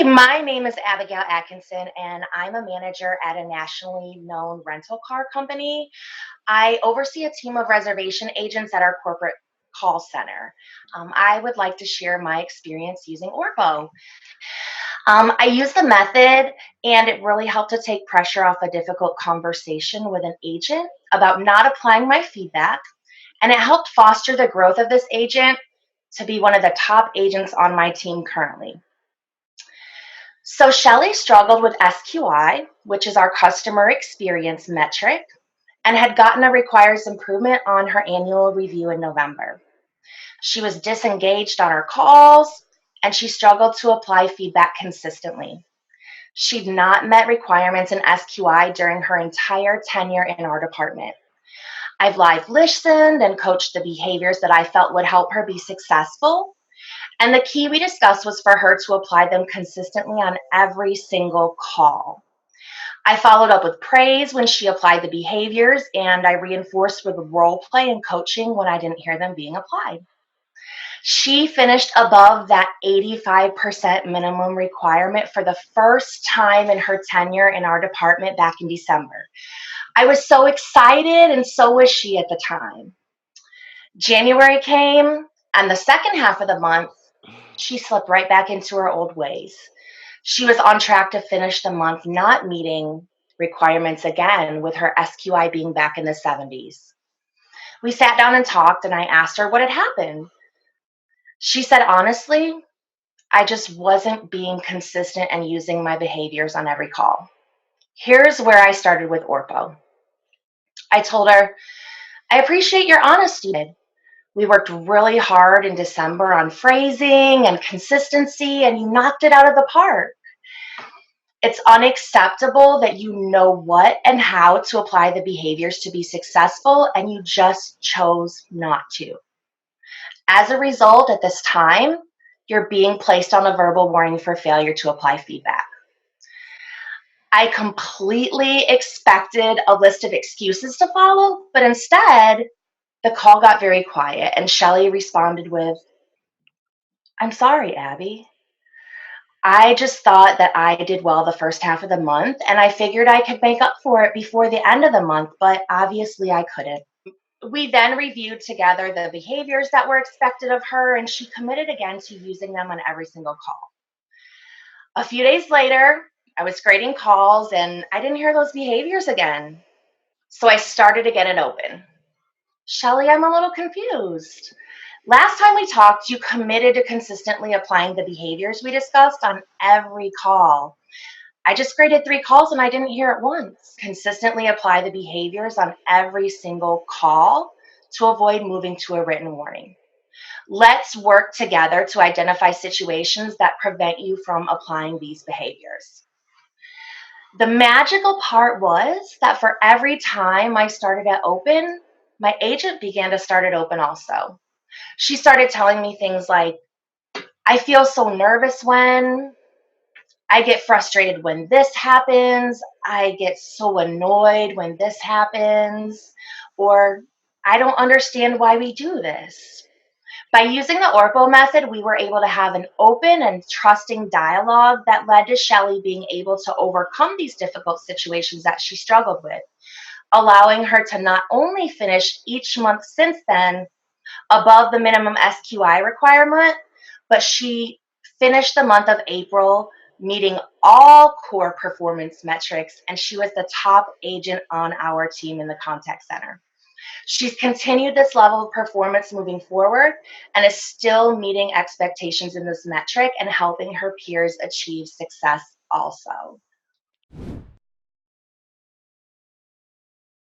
My name is Abigail Adkinson, and I'm a manager at a nationally known rental car company. I oversee a team of reservation agents at our corporate call center. I would like to share my experience using ORPO. I use the method, and it really helped to take pressure off a difficult conversation with an agent about not applying my feedback, and it helped foster the growth of this agent to be one of the top agents on my team currently. So Shelley struggled with SQI, which is our customer experience metric, and had gotten a requires improvement on her annual review in November. She was disengaged on her calls, and she struggled to apply feedback consistently. She'd not met requirements in SQI during her entire tenure in our department. I've live listened and coached the behaviors that I felt would help her be successful. And the key we discussed was for her to apply them consistently on every single call. I followed up with praise when she applied the behaviors, and I reinforced with role play and coaching when I didn't hear them being applied. She finished above that 85% minimum requirement for the first time in her tenure in our department back in December. I was so excited, and so was she at the time. January came, and the second half of the month, she slipped right back into her old ways. She was on track to finish the month not meeting requirements again, with her SQI being back in the 70s. We sat down and talked, and I asked her what had happened. She said, honestly, I just wasn't being consistent and using my behaviors on every call. Here's where I started with ORPO. I told her, I appreciate your honesty. We worked really hard in December on phrasing and consistency, and you knocked it out of the park. It's unacceptable that you know what and how to apply the behaviors to be successful, and you just chose not to. As a result, at this time, you're being placed on a verbal warning for failure to apply feedback. I completely expected a list of excuses to follow, but instead, the call got very quiet, and Shelley responded with, I'm sorry, Abby. I just thought that I did well the first half of the month, and I figured I could make up for it before the end of the month, but obviously I couldn't. We then reviewed together the behaviors that were expected of her, and she committed again to using them on every single call. A few days later, I was grading calls, and I didn't hear those behaviors again. So I started to get it open. Shelley, I'm a little confused. Last time we talked, you committed to consistently applying the behaviors we discussed on every call. I just graded 3 calls and I didn't hear it once. Consistently apply the behaviors on every single call to avoid moving to a written warning. Let's work together to identify situations that prevent you from applying these behaviors. The magical part was that for every time I started at open, my agent began to start at open also. She started telling me things like, I feel so nervous when, I get frustrated when this happens, I get so annoyed when this happens, or I don't understand why we do this. By using the ORPO method, we were able to have an open and trusting dialogue that led to Shelley being able to overcome these difficult situations that she struggled with, allowing her to not only finish each month since then above the minimum SQI requirement, but she finished the month of April meeting all core performance metrics, and she was the top agent on our team in the contact center. She's continued this level of performance moving forward and is still meeting expectations in this metric and helping her peers achieve success also.